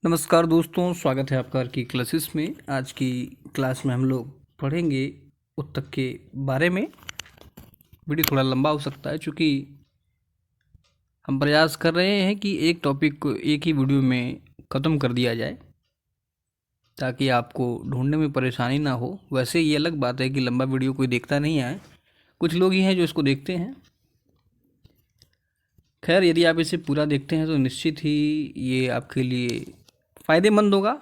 नमस्कार दोस्तों, स्वागत है आपका की क्लासेस में। आज की क्लास में हम लोग पढ़ेंगे उत्तक के बारे में। वीडियो थोड़ा लंबा हो सकता है क्योंकि हम प्रयास कर रहे हैं कि एक टॉपिक को एक ही वीडियो में ख़त्म कर दिया जाए ताकि आपको ढूंढने में परेशानी ना हो। वैसे ये अलग बात है कि लंबा वीडियो कोई देखता नहीं है, कुछ लोग ही हैं जो इसको देखते हैं। खैर, यदि आप इसे पूरा देखते हैं तो निश्चित ही ये आपके लिए फ़ायदेमंद होगा।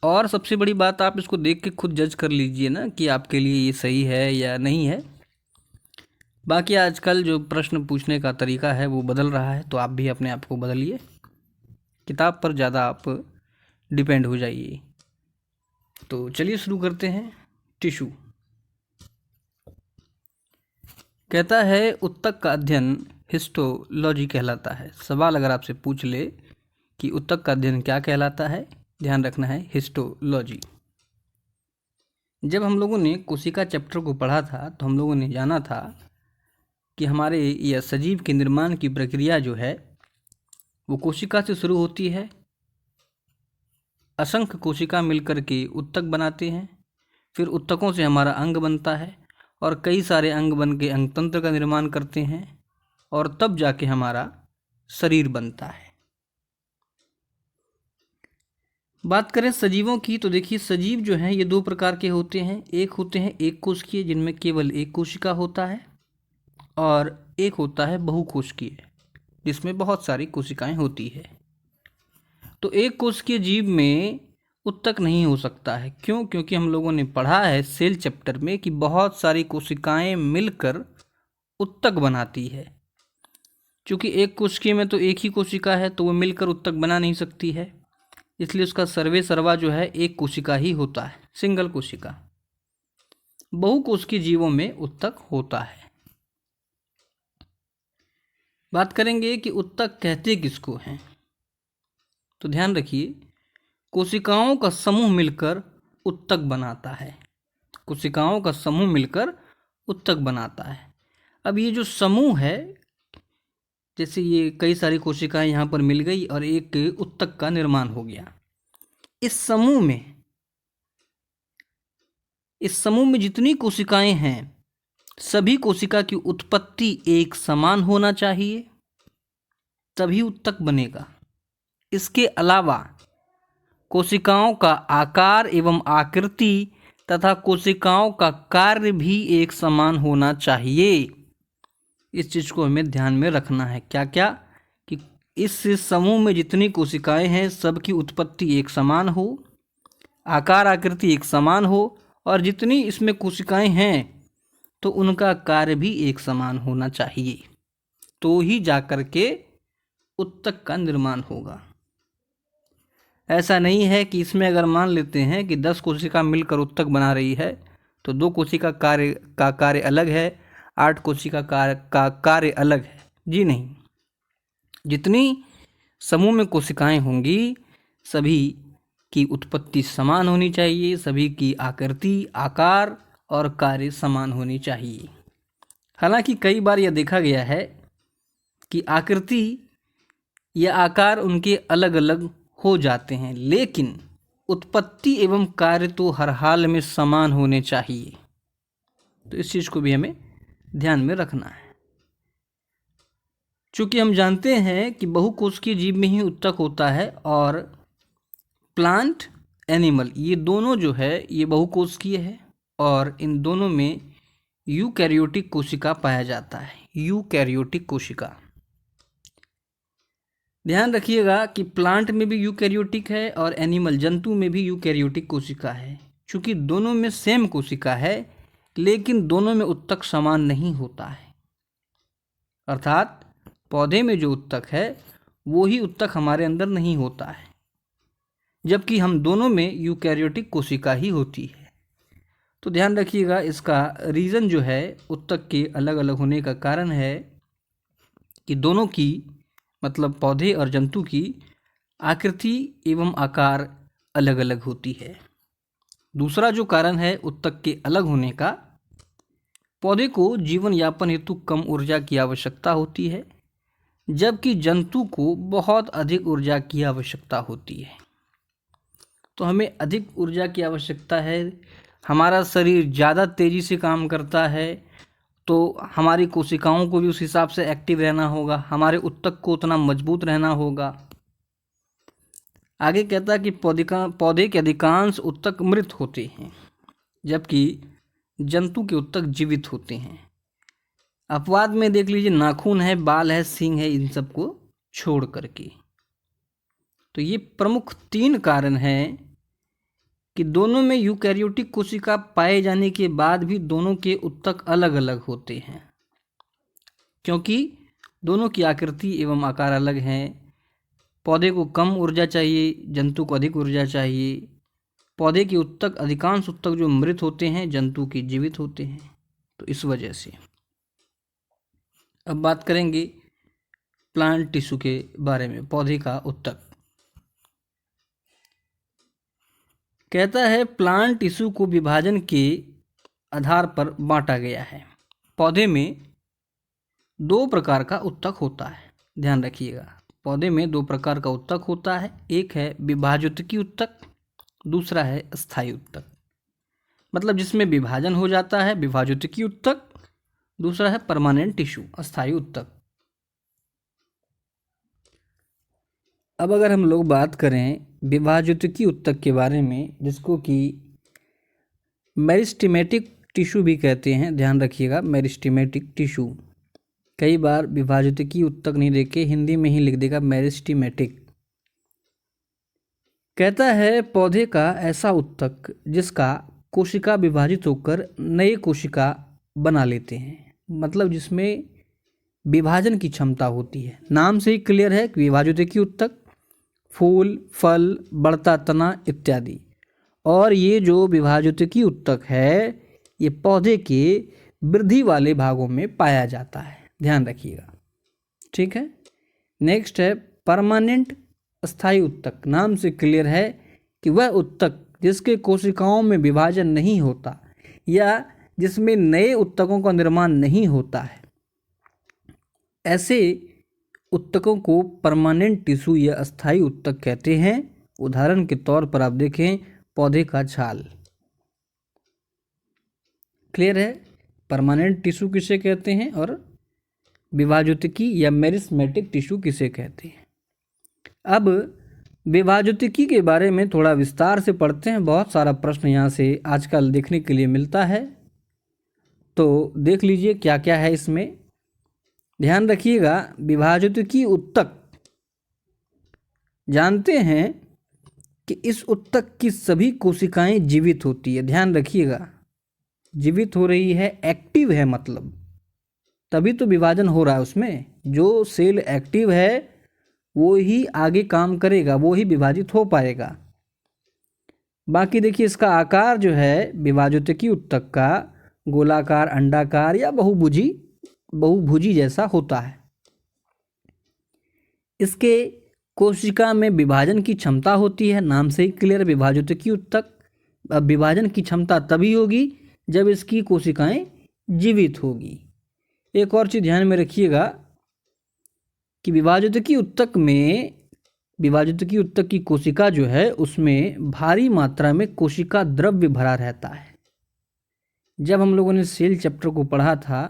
और सबसे बड़ी बात, आप इसको देख के खुद जज कर लीजिए ना कि आपके लिए ये सही है या नहीं है। बाकी आजकल जो प्रश्न पूछने का तरीका है वो बदल रहा है, तो आप भी अपने आप को बदलिए, किताब पर ज़्यादा आप डिपेंड हो जाइए। तो चलिए शुरू करते हैं। टिशू कहता है उत्तक का अध्ययन हिस्टोलॉजी कहलाता है। सवाल अगर आपसे पूछ ले कि उत्तक का अध्ययन क्या कहलाता है, ध्यान रखना है हिस्टोलॉजी। जब हम लोगों ने कोशिका चैप्टर को पढ़ा था तो हम लोगों ने जाना था कि हमारे यह सजीव के निर्माण की प्रक्रिया जो है वो कोशिका से शुरू होती है। असंख्य कोशिका मिलकर के उत्तक बनाते हैं, फिर उत्तकों से हमारा अंग बनता है और कई सारे अंग बन के अंगतंत्र का निर्माण करते हैं और तब जाके हमारा शरीर बनता है। बात करें सजीवों की तो देखिए, सजीव जो हैं ये दो प्रकार के होते हैं। एक होते हैं एक कोशिकीय जिनमें केवल एक कोशिका होता है, और एक होता है बहुकोशिकीय जिसमें बहुत सारी कोशिकाएं होती है। तो एक कोशिकीय जीव में उत्तक नहीं हो सकता है। क्यों? क्योंकि हम लोगों ने पढ़ा है सेल चैप्टर में कि बहुत सारी कोशिकाएं मिलकर उत्तक बनाती है। क्योंकि एक कोशिकीय में तो एक ही कोशिका है तो वो मिलकर उत्तक बना नहीं सकती है, इसलिए उसका सर्वे सर्वा जो है एक कोशिका ही होता है, सिंगल कोशिका। बहुकोशिकीय जीवों में उत्तक होता है। बात करेंगे कि उत्तक कहते किसको हैं, तो ध्यान रखिए, कोशिकाओं का समूह मिलकर उत्तक बनाता है। कोशिकाओं का समूह मिलकर उत्तक बनाता है। अब ये जो समूह है, जैसे ये कई सारी कोशिकाएं यहाँ पर मिल गई और एक उत्तक का निर्माण हो गया। इस समूह में जितनी कोशिकाएं हैं सभी कोशिका की उत्पत्ति एक समान होना चाहिए, तभी उत्तक बनेगा। इसके अलावा कोशिकाओं का आकार एवं आकृति तथा कोशिकाओं का कार्य भी एक समान होना चाहिए। इस चीज़ को हमें ध्यान में रखना है। क्या क्या? कि इस समूह में जितनी कोशिकाएं हैं सबकी उत्पत्ति एक समान हो, आकार आकृति एक समान हो, और जितनी इसमें कोशिकाएं हैं तो उनका कार्य भी एक समान होना चाहिए, तो ही जाकर के उत्तक का निर्माण होगा। ऐसा नहीं है कि इसमें अगर मान लेते हैं कि 10 कोशिका मिलकर उत्तक बना रही है तो 2 कोशिका का कार्य अलग है, 8 कोशिका का कार्य अलग है। जी नहीं, जितनी समूह में कोशिकाएं होंगी सभी की उत्पत्ति समान होनी चाहिए, सभी की आकृति, आकार और कार्य समान होनी चाहिए। हालांकि कई बार यह देखा गया है कि आकृति या आकार उनके अलग अलग हो जाते हैं, लेकिन उत्पत्ति एवं कार्य तो हर हाल में समान होने चाहिए। तो इस चीज़ को भी हमें ध्यान में रखना है। चूँकि हम जानते हैं कि बहुकोशिकीय जीव में ही उत्तक होता है, और प्लांट, एनिमल, ये दोनों जो है ये बहुकोशिकीय है, और इन दोनों में यूकैरियोटिक कोशिका पाया जाता है। यूकैरियोटिक कोशिका, ध्यान रखिएगा कि प्लांट में भी यूकैरियोटिक है और एनिमल, जंतु में भी यूकैरियोटिक कोशिका है। चूँकि दोनों में सेम कोशिका है लेकिन दोनों में उत्तक समान नहीं होता है। अर्थात पौधे में जो उत्तक है वो ही उत्तक हमारे अंदर नहीं होता है, जबकि हम दोनों में यूकैरियोटिक कोशिका ही होती है। तो ध्यान रखिएगा, इसका रीज़न जो है उत्तक के अलग अलग होने का कारण है कि दोनों की, मतलब पौधे और जंतु की आकृति एवं आकार अलग अलग होती है। दूसरा जो कारण है उत्तक के अलग होने का, पौधे को जीवन यापन हेतु कम ऊर्जा की आवश्यकता होती है, जबकि जंतु को बहुत अधिक ऊर्जा की आवश्यकता होती है। तो हमें अधिक ऊर्जा की आवश्यकता है, हमारा शरीर ज़्यादा तेज़ी से काम करता है, तो हमारी कोशिकाओं को भी उस हिसाब से एक्टिव रहना होगा, हमारे ऊतक को उतना मजबूत रहना होगा। आगे कहता है कि पौधे के अधिकांश ऊतक मृत होते हैं, जबकि जंतु के ऊतक जीवित होते हैं। अपवाद में देख लीजिए, नाखून है, बाल है, सींग है, इन सबको छोड़ करके। तो ये प्रमुख 3 कारण हैं कि दोनों में यूकैरियोटिक कोशिका पाए जाने के बाद भी दोनों के ऊतक अलग अलग होते हैं, क्योंकि दोनों की आकृति एवं आकार अलग हैं। पौधे को कम ऊर्जा चाहिए, जंतु को अधिक ऊर्जा चाहिए। पौधे के ऊतक, अधिकांश ऊतक जो मृत होते हैं, जंतु के जीवित होते हैं। तो इस वजह से अब बात करेंगे प्लांट टिश्यू के बारे में। पौधे का ऊतक कहता है प्लांट टिश्यू को विभाजन के आधार पर बांटा गया है। पौधे में 2 प्रकार का ऊतक होता है, ध्यान रखिएगा। पौधे में 2 प्रकार का ऊतक होता है, एक है विभाजोत्तकी ऊतक, दूसरा है स्थायी ऊतक। मतलब जिसमें विभाजन हो जाता है, विभाजोत्तकी ऊतक, दूसरा है परमानेंट टिश्यू, अस्थायी ऊतक। अब अगर हम लोग बात करें विभाजोत्तकी ऊतक के बारे में, जिसको कि मेरिस्टेमेटिक टिश्यू भी कहते हैं, ध्यान रखिएगा, मेरिस्टेमेटिक टिश्यू। कई बार विभाजोत्तकी ऊतक नहीं देके हिंदी में ही लिख देगा मेरिस्टेमेटिक। कहता है पौधे का ऐसा ऊतक जिसका कोशिका विभाजित होकर नए कोशिका बना लेते हैं, मतलब जिसमें विभाजन की क्षमता होती है। नाम से ही क्लियर है कि विभाजोत्तकी ऊतक, फूल, फल, बढ़ता तना इत्यादि। और ये जो विभाजोत्तकी ऊतक है, ये पौधे के वृद्धि वाले भागों में पाया जाता है, ध्यान रखिएगा, ठीक है। नेक्स्ट है परमानेंट अस्थायी ऊतक। नाम से क्लियर है कि वह ऊतक जिसके कोशिकाओं में विभाजन नहीं होता या जिसमें नए ऊतकों का निर्माण नहीं होता है, ऐसे ऊतकों को परमानेंट टिश्यू या अस्थायी ऊतक कहते हैं। उदाहरण के तौर पर आप देखें पौधे का छाल। क्लियर है, परमानेंट टिश्यू किसे कहते हैं और विभाजोत्तकी या मेरिस्टेमेटिक टिश्यू किसे कहते हैं। अब विभाजोत्तकी के बारे में थोड़ा विस्तार से पढ़ते हैं। बहुत सारा प्रश्न यहाँ से आजकल देखने के लिए मिलता है, तो देख लीजिए क्या क्या है इसमें। ध्यान रखिएगा, विभाजोत्तकी ऊतक, जानते हैं कि इस ऊतक की सभी कोशिकाएं जीवित होती है। ध्यान रखिएगा, जीवित हो रही है, एक्टिव है, मतलब तभी तो विभाजन हो रहा है उसमें। जो सेल एक्टिव है वो ही आगे काम करेगा, वो ही विभाजित हो पाएगा। बाकी देखिए इसका आकार जो है विभाजोत्तकी ऊतक का गोलाकार, अंडाकार या बहुभुजी जैसा होता है। इसके कोशिका में विभाजन की क्षमता होती है, नाम से ही क्लियर, विभाजोत्तकी ऊतक। अब विभाजन की क्षमता तभी होगी जब इसकी कोशिकाएं जीवित होगी। एक और चीज़ ध्यान में रखिएगा कि विभाजोत्तकी ऊतक की कोशिका जो है उसमें भारी मात्रा में कोशिका द्रव्य भरा रहता है। जब हम लोगों ने सेल चैप्टर को पढ़ा था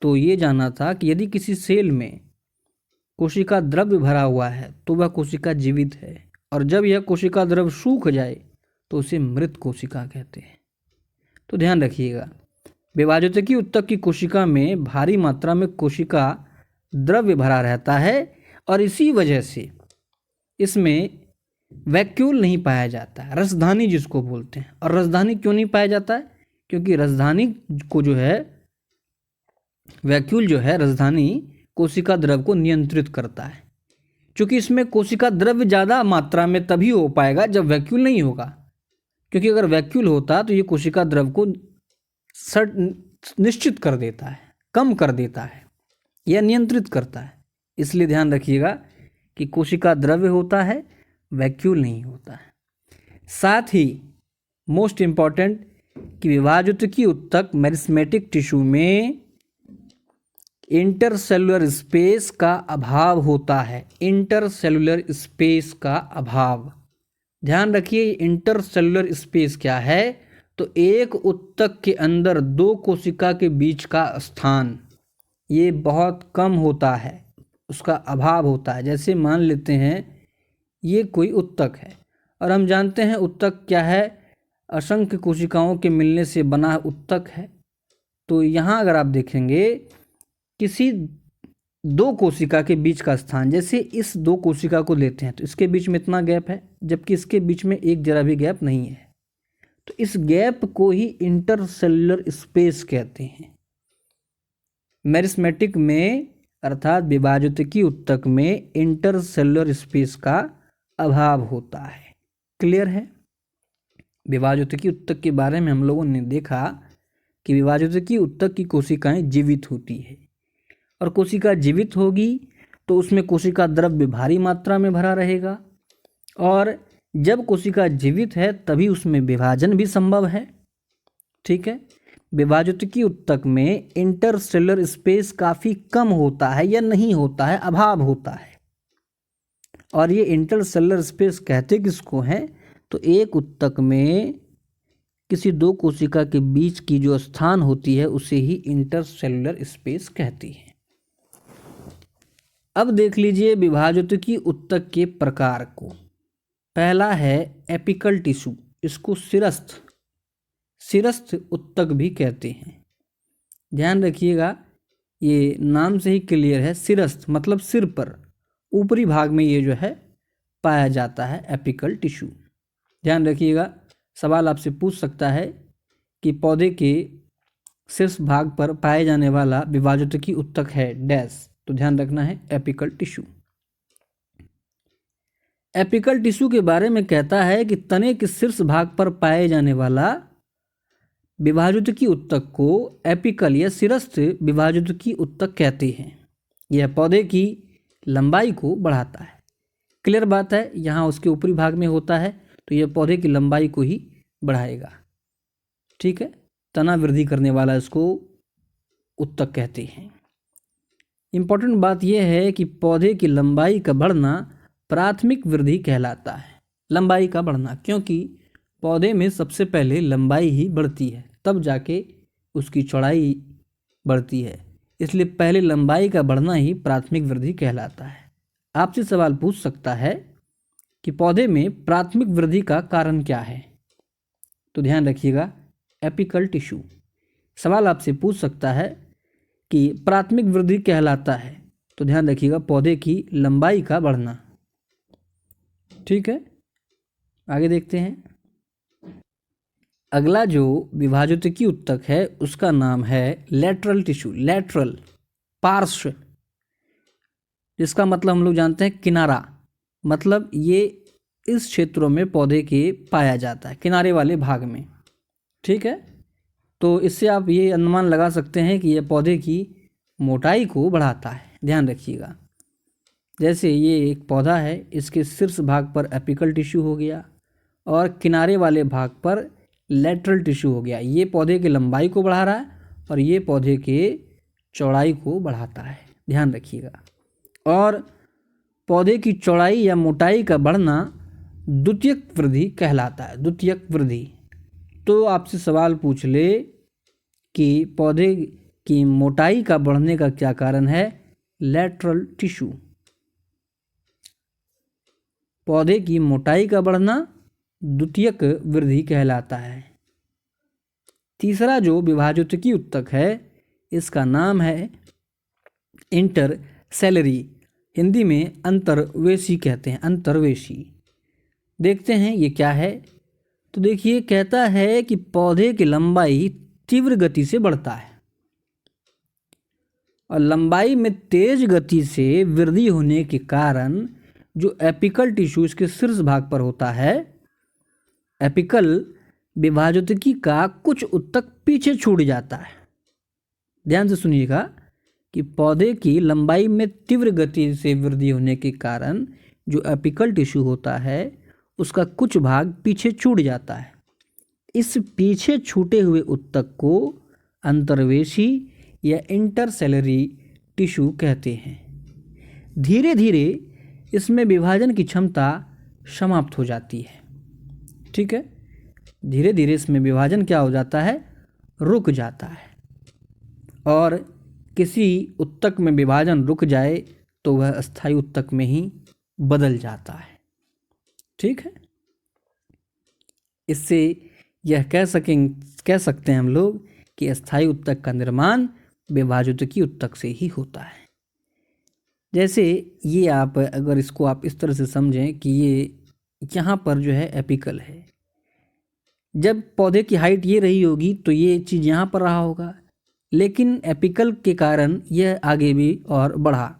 तो ये जाना था कि यदि किसी सेल में कोशिका द्रव्य भरा हुआ है तो वह कोशिका जीवित है, और जब यह कोशिका द्रव्य सूख जाए तो उसे मृत कोशिका कहते हैं। तो ध्यान रखिएगा, विभाजोत्तकी ऊतक की कोशिका में भारी मात्रा में कोशिका द्रव्य भरा रहता है और इसी वजह से इसमें वैक्यूल नहीं पाया जाता है, रसधानी जिसको बोलते हैं। और रसधानी क्यों नहीं पाया जाता है? क्योंकि रसधानी को जो है, वैक्यूल जो है, रसधानी कोशिका द्रव्य को नियंत्रित करता है। क्योंकि इसमें कोशिका द्रव्य ज़्यादा मात्रा में तभी हो पाएगा जब वैक्यूल नहीं होगा, क्योंकि अगर वैक्यूल होता तो ये कोशिका द्रव्य को निश्चित कर देता है, कम कर देता है या नियंत्रित करता है। इसलिए ध्यान रखिएगा कि कोशिका द्रव्य होता है, वैक्यूल नहीं होता है। साथ ही मोस्ट इम्पॉर्टेंट कि विभाजोत्तकी ऊतक मेरिस्टेमेटिक टिश्यू में इंटरसेलुलर स्पेस का अभाव होता है। इंटरसेलुलर स्पेस का अभाव, ध्यान रखिए इंटरसेलुलर स्पेस क्या है, तो एक उत्तक के अंदर दो कोशिका के बीच का स्थान ये बहुत कम होता है, उसका अभाव होता है। जैसे मान लेते हैं ये कोई उत्तक है और हम जानते हैं उत्तक क्या है, असंख्य कोशिकाओं के मिलने से बना उत्तक है। तो यहाँ अगर आप देखेंगे किसी दो कोशिका के बीच का स्थान, जैसे इस दो कोशिका को लेते हैं तो इसके बीच में इतना गैप है, जबकि इसके बीच में एक जरा भी गैप नहीं है, तो इस गैप को ही इंटरसेलुलर स्पेस कहते हैं। मेरिस्मेटिक में अर्थात विभाजकीय उत्तक में इंटरसेलुलर स्पेस का अभाव होता है। क्लियर है? विभाजकीय उत्तक के बारे में हम लोगों ने देखा कि विभाजकीय उत्तक की कोशिकाएं जीवित होती है और कोशिका जीवित होगी तो उसमें कोशिका द्रव्य भारी मात्रा में भरा रहेगा और जब कोशिका जीवित है तभी उसमें विभाजन भी संभव है। ठीक है, विभाजकीय उत्तक में इंटरसेलुलर स्पेस काफ़ी कम होता है या नहीं होता है, अभाव होता है। और ये इंटरसेलुलर स्पेस कहते किसको हैं, तो एक उत्तक में किसी दो कोशिका के बीच की जो स्थान होती है उसे ही इंटरसेलुलर स्पेस कहती है। अब देख लीजिए विभाजकीय उत्तक के प्रकार को। पहला है एपिकल टिश्यू, इसको सिरस्थ उत्तक भी कहते हैं। ध्यान रखिएगा ये नाम से ही क्लियर है, सिरस्थ मतलब सिर पर ऊपरी भाग में ये जो है पाया जाता है एपिकल टिश्यू। ध्यान रखिएगा सवाल आपसे पूछ सकता है कि पौधे के शीर्ष भाग पर पाए जाने वाला विभाजकीय उत्तक है डैश, तो ध्यान रखना है एपिकल टिश्यू। एपिकल टिश्यू के बारे में कहता है कि तने के शीर्ष भाग पर पाए जाने वाला विभाजकीय उत्तक को एपिकल या सिरस्थ विभाजकीय उत्तक कहते हैं। यह पौधे की लंबाई को बढ़ाता है। क्लियर बात है, यहाँ उसके ऊपरी भाग में होता है तो यह पौधे की लंबाई को ही बढ़ाएगा। ठीक है, तना वृद्धि करने वाला इसको उत्तक कहते हैं। इम्पोर्टेंट बात यह है कि पौधे की लंबाई का बढ़ना प्राथमिक वृद्धि कहलाता है। लंबाई का बढ़ना, क्योंकि पौधे में सबसे पहले लंबाई ही बढ़ती है तब जाके उसकी चौड़ाई बढ़ती है, इसलिए पहले लंबाई का बढ़ना ही प्राथमिक वृद्धि कहलाता है। आपसे सवाल पूछ सकता है कि पौधे में प्राथमिक वृद्धि का कारण क्या है, तो ध्यान रखिएगा एपिकल टिश्यू। सवाल आपसे पूछ सकता है कि प्राथमिक वृद्धि कहलाता है, तो ध्यान रखिएगा पौधे की लंबाई का बढ़ना। ठीक है, आगे देखते हैं। अगला जो विभाजकीय उत्तक है उसका नाम है लेटरल टिश्यू। लेटरल पार्श्व, जिसका मतलब हम लोग जानते हैं किनारा, मतलब ये इस क्षेत्रों में पौधे के पाया जाता है, किनारे वाले भाग में। ठीक है, तो इससे आप ये अनुमान लगा सकते हैं कि यह पौधे की मोटाई को बढ़ाता है। ध्यान रखिएगा, जैसे ये एक पौधा है, इसके शीर्ष भाग पर एपिकल टिश्यू हो गया और किनारे वाले भाग पर लेटरल टिश्यू हो गया। ये पौधे की लंबाई को बढ़ा रहा है और ये पौधे के चौड़ाई को बढ़ाता है। ध्यान रखिएगा, और पौधे की चौड़ाई या मोटाई का बढ़ना द्वितीयक वृद्धि कहलाता है। द्वितीयक वृद्धि, तो आपसे सवाल पूछ ले कि पौधे की मोटाई का बढ़ने का क्या कारण है, लेटरल टिश्यू। पौधे की मोटाई का बढ़ना द्वितीयक वृद्धि कहलाता है। तीसरा जो विभाजकीय उत्तक है इसका नाम है इंटरसेलरी, हिंदी में अंतर्वेशी कहते हैं, अंतर्वेशी। देखते हैं ये क्या है, तो देखिए कहता है कि पौधे की लंबाई तीव्र गति से बढ़ता है और लंबाई में तेज गति से वृद्धि होने के कारण जो एपिकल टिश्यू इसके शीर्ष भाग पर होता है, एपिकल विभाजकीय का कुछ उत्तक पीछे छूट जाता है। ध्यान से सुनिएगा कि पौधे की लंबाई में तीव्र गति से वृद्धि होने के कारण जो एपिकल टिश्यू होता है उसका कुछ भाग पीछे छूट जाता है। इस पीछे छूटे हुए उत्तक को अंतर्वेशी या इंटरसेलरी टिश्यू कहते हैं। धीरे धीरे इसमें विभाजन की क्षमता समाप्त हो जाती है। ठीक है, धीरे धीरे इसमें विभाजन क्या हो जाता है, रुक जाता है। और किसी उत्तक में विभाजन रुक जाए तो वह अस्थायी उत्तक में ही बदल जाता है। ठीक है, इससे यह कह सकते हैं हम लोग कि अस्थायी उत्तक का निर्माण विभाजोत्तकी उत्तक से ही होता है। जैसे ये आप अगर इसको आप इस तरह से समझें कि ये यहाँ पर जो है एपिकल है, जब पौधे की हाइट ये रही होगी तो ये चीज़ यहाँ पर रहा होगा, लेकिन एपिकल के कारण यह आगे भी और बढ़ा,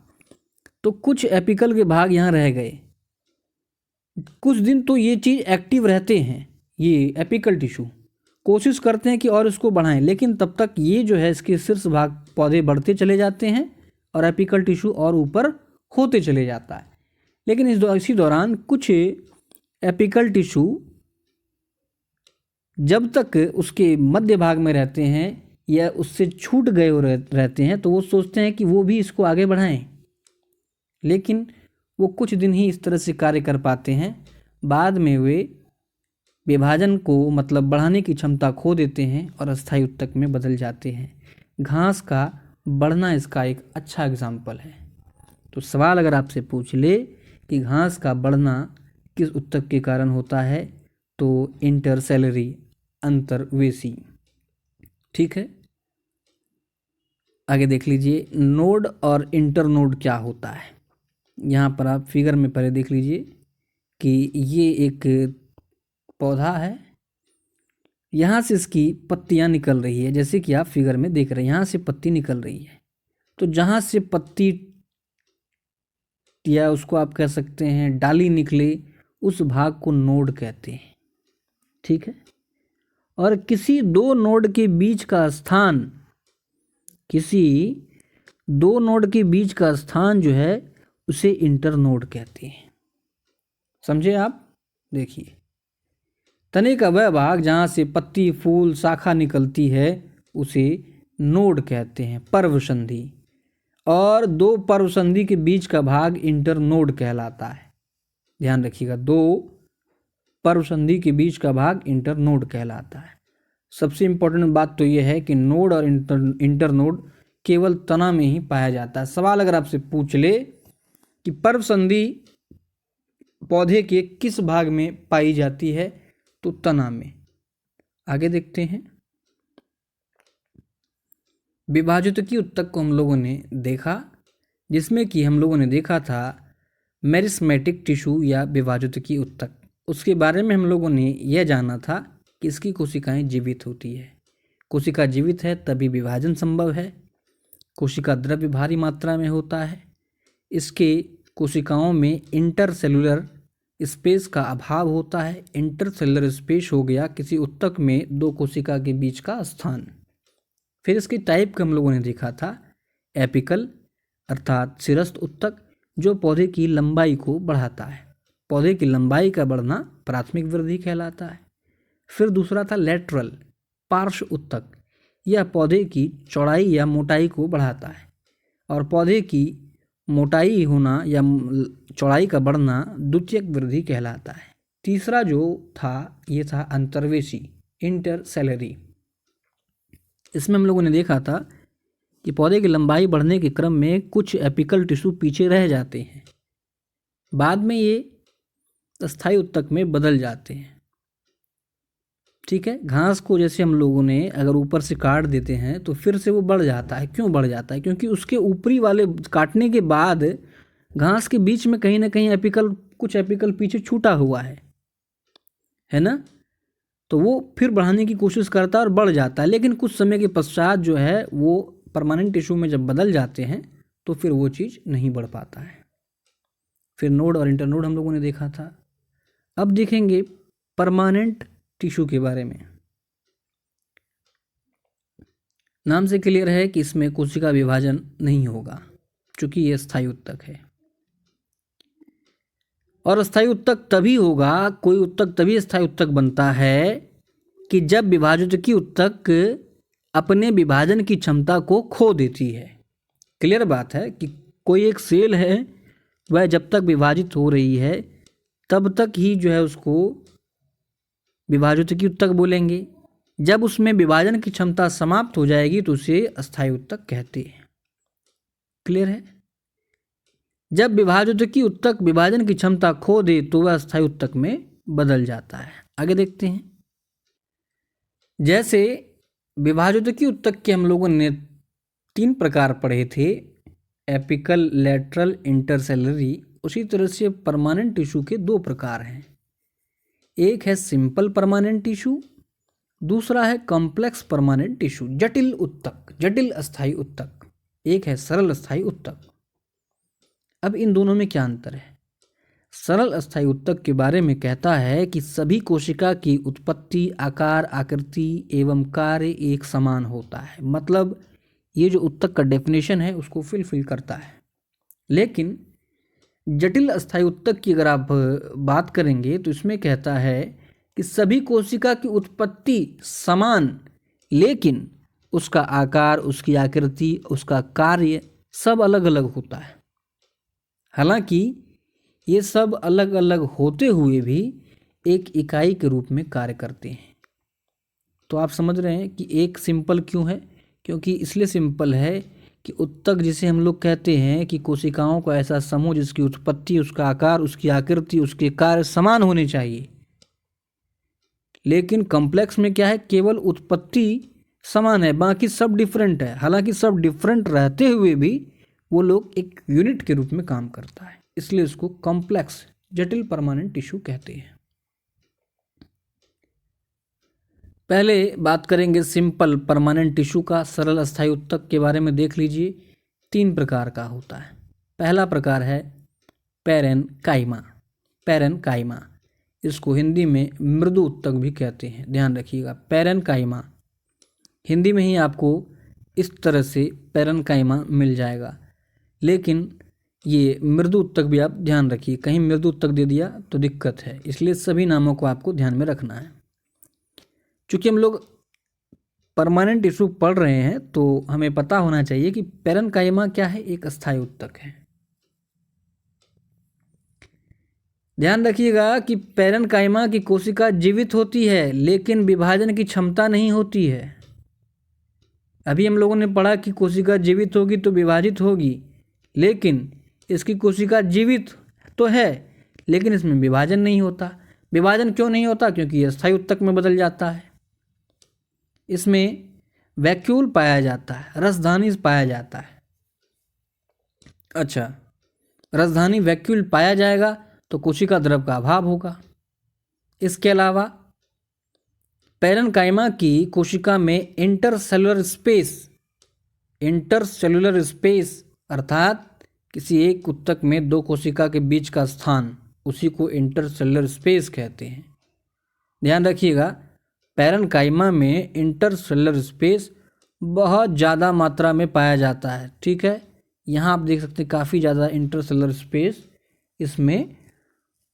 तो कुछ एपिकल के भाग यहाँ रह गए। कुछ दिन तो ये चीज़ एक्टिव रहते हैं, ये एपिकल टिश्यू कोशिश करते हैं कि और इसको बढ़ाएं, लेकिन तब तक ये जो है इसके शीर्ष भाग पौधे बढ़ते चले जाते हैं और एपिकल टिश्यू और ऊपर होते चले जाता है। लेकिन इसी दौरान कुछ एपिकल टिश्यू जब तक उसके मध्य भाग में रहते हैं या उससे छूट गए हो रहते हैं तो वो सोचते हैं कि वो भी इसको आगे बढ़ाएं, लेकिन वो कुछ दिन ही इस तरह से कार्य कर पाते हैं। बाद में वे विभाजन को मतलब बढ़ाने की क्षमता खो देते हैं और अस्थायी उत्तक में बदल जाते हैं। घास का बढ़ना इसका एक अच्छा एग्जाम्पल है। तो सवाल अगर आपसे पूछ ले कि घास का बढ़ना किस उत्तक के कारण होता है, तो इंटरसेलरी, अंतर्वेशी। ठीक है, आगे देख लीजिए नोड और इंटरनोड क्या होता है। यहाँ पर आप फिगर में पहले देख लीजिए कि ये एक पौधा है, यहाँ से इसकी पत्तियाँ निकल रही है, जैसे कि आप फिगर में देख रहे हैं, यहाँ से पत्ती निकल रही है। तो जहाँ से पत्ती या उसको आप कह सकते हैं डाली निकले, उस भाग को नोड कहते हैं। ठीक है, और किसी दो नोड के बीच का स्थान, किसी दो नोड के बीच का स्थान जो है उसे इंटरनोड कहते हैं। समझे आप? देखिए, तने का वह भाग जहाँ से पत्ती, फूल, शाखा निकलती है उसे नोड कहते हैं, पर्व संधि। और दो पर्व संधि के बीच का भाग इंटरनोड कहलाता है। ध्यान रखिएगा, दो पर्व संधि के बीच का भाग इंटरनोड कहलाता है। सबसे इम्पोर्टेंट बात तो यह है कि नोड और इंटरनोड केवल तना में ही पाया जाता है। सवाल अगर आपसे पूछ ले कि पर्व संधि पौधे के किस भाग में पाई जाती है, तो तना में। आगे देखते हैं, विभाजोत्तकी उत्तक को हम लोगों ने देखा, जिसमें कि हम लोगों ने देखा था मेरिस्मेटिक टिश्यू या विभाजोत्तकी उत्तक। उसके बारे में हम लोगों ने यह जाना था कि इसकी कोशिकाएं जीवित होती है। कोशिका जीवित है तभी विभाजन संभव है। कोशिका द्रव्य भारी मात्रा में होता है। इसके कोशिकाओं में इंटरसेलुलर स्पेस का अभाव होता है। इंटरसेलुलर स्पेस हो गया किसी उत्तक में दो कोशिका के बीच का स्थान। फिर इसकी टाइप को हम लोगों ने देखा था एपिकल अर्थात शिरस्थ उत्तक, जो पौधे की लंबाई को बढ़ाता है। पौधे की लंबाई का बढ़ना प्राथमिक वृद्धि कहलाता है। फिर दूसरा था लेटरल पार्श्व उत्तक, यह पौधे की चौड़ाई या मोटाई को बढ़ाता है और पौधे की मोटाई होना या चौड़ाई का बढ़ना द्वितीयक वृद्धि कहलाता है। तीसरा जो था ये था अंतर्वेशी इंटरसेलरी। इसमें हम लोगों ने देखा था कि पौधे की लंबाई बढ़ने के क्रम में कुछ एपिकल टिश्यू पीछे रह जाते हैं, बाद में ये अस्थायी उत्तक में बदल जाते हैं। ठीक है, घास को जैसे हम लोगों ने अगर ऊपर से काट देते हैं तो फिर से वो बढ़ जाता है। क्यों बढ़ जाता है? क्योंकि उसके ऊपरी वाले काटने के बाद घास के बीच में कहीं ना कहीं कुछ एपिकल पीछे छूटा हुआ है ना, तो वो फिर बढ़ाने की कोशिश करता है और बढ़ जाता है। लेकिन कुछ समय के पश्चात जो है वो परमानेंट टिश्यू में जब बदल जाते हैं तो फिर वो चीज़ नहीं बढ़ पाता है। फिर नोड और इंटरनोड हम लोगों ने देखा था। अब देखेंगे परमानेंट टिश्यू के बारे में। नाम से क्लियर है कि इसमें कोशिका विभाजन नहीं होगा क्योंकि ये स्थायी उत्तक है। और अस्थायी उत्तक तभी होगा, कोई उत्तक तभी स्थायी उत्तक बनता है कि जब विभाजोत्तकी उत्तक अपने विभाजन की क्षमता को खो देती है। क्लियर बात है कि कोई एक सेल है, वह जब तक विभाजित हो रही है तब तक ही जो है उसको विभाजित की उत्तक बोलेंगे। जब उसमें विभाजन की क्षमता समाप्त हो जाएगी तो उसे अस्थायी उत्तक कहते हैं। क्लियर है? जब विभाजित की उत्तक विभाजन की क्षमता खो दे तो वह अस्थायी उत्तक में बदल जाता है। आगे देखते हैं। जैसे विभाजित की उत्तक के हम लोगों ने 3 प्रकार पढ़े थे, एपिकल, लेटरल, इंटरसेलरी। उसी तरह से परमानेंट टिश्यू के 2 प्रकार हैं। एक है सिंपल परमानेंट टिश्यू, दूसरा है कॉम्प्लेक्स परमानेंट टिश्यू, जटिल उत्तक, जटिल अस्थायी उत्तक। एक है सरल अस्थायी उत्तक। अब इन दोनों में क्या अंतर है? सरल अस्थायी उत्तक के बारे में कहता है कि सभी कोशिका की उत्पत्ति, आकार, आकृति एवं कार्य एक समान होता है। मतलब ये जो उत्तक का डेफिनेशन है उसको फिल करता है। लेकिन जटिल अस्थायी उत्तक की अगर आप बात करेंगे तो इसमें कहता है कि सभी कोशिका की उत्पत्ति समान, लेकिन उसका आकार, उसकी आकृति, उसका कार्य सब अलग अलग होता है। हालांकि ये सब अलग अलग होते हुए भी एक इकाई के रूप में कार्य करते हैं। तो आप समझ रहे हैं कि एक सिंपल क्यों है? क्योंकि इसलिए सिंपल है कि उत्तक जिसे हम लोग कहते हैं कि कोशिकाओं का ऐसा समूह जिसकी उत्पत्ति, उसका आकार, उसकी आकृति, उसके कार्य समान होने चाहिए। लेकिन कॉम्प्लेक्स में क्या है? केवल उत्पत्ति समान है, बाकी सब डिफरेंट है। हालांकि सब डिफरेंट रहते हुए भी वो लोग एक यूनिट के रूप में काम करता है, इसलिए उसको कॉम्प्लेक्स, जटिल परमानेंट टिश्यू कहते हैं। पहले बात करेंगे सिंपल परमानेंट टिश्यू का। सरल अस्थायी उत्तक के बारे में देख लीजिए, 3 प्रकार का होता है। पहला प्रकार है पैरेन्काइमा। पैरेन्काइमा, इसको हिंदी में मृदु उत्तक भी कहते हैं, ध्यान रखिएगा। पैरेन्काइमा, हिंदी में ही आपको इस तरह से पैरेन्काइमा मिल जाएगा, लेकिन ये मृदु उत्तक भी आप ध्यान रखिए, कहीं मृदु उत्तक दे दिया तो दिक्कत है। इसलिए सभी नामों को आपको ध्यान में रखना है। चूँकि हम लोग परमानेंट टिश्यू पढ़ रहे हैं तो हमें पता होना चाहिए कि पैरेन्काइमा क्या है, एक अस्थायी उत्तक है। ध्यान रखिएगा कि पैरेन्काइमा की कोशिका जीवित होती है लेकिन विभाजन की क्षमता नहीं होती है। अभी हम लोगों ने पढ़ा कि कोशिका जीवित होगी तो विभाजित होगी, लेकिन इसकी कोशिका जीवित तो है लेकिन इसमें विभाजन नहीं होता। विभाजन क्यों नहीं होता? क्योंकि यह अस्थायी उत्तक में बदल जाता है। इसमें वैक्यूल पाया जाता है, रसधानी पाया जाता है। अच्छा, रसधानी वैक्यूल पाया जाएगा तो कोशिका द्रव का अभाव होगा। इसके अलावा पैरेन्काइमा की कोशिका में इंटरसेलुलर स्पेस अर्थात किसी एक उत्तक में 2 कोशिका के बीच का स्थान, उसी को इंटरसेलुलर स्पेस कहते हैं। ध्यान रखिएगा, पैरेन्काइमा में इंटरसेलुलर स्पेस बहुत ज़्यादा मात्रा में पाया जाता है। ठीक है, यहाँ आप देख सकते हैं काफ़ी ज़्यादा इंटरसेलुलर स्पेस इसमें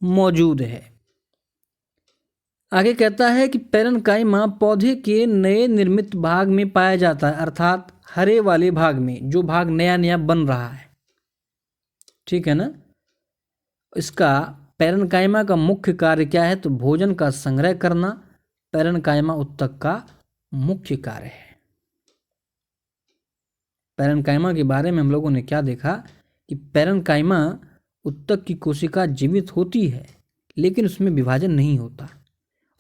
मौजूद है। आगे कहता है कि पैरेन्काइमा पौधे के नए निर्मित भाग में पाया जाता है, अर्थात हरे वाले भाग में, जो भाग नया नया बन रहा है। ठीक है ना? इसका पैरेन्काइमा का मुख्य कार्य क्या है? तो भोजन का संग्रह करना पैरेन्काइमा उत्तक का मुख्य कार्य है। पैरेन्काइमा के बारे में हम लोगों ने क्या देखा कि पैरेन्काइमा उत्तक की कोशिका जीवित होती है लेकिन उसमें विभाजन नहीं होता,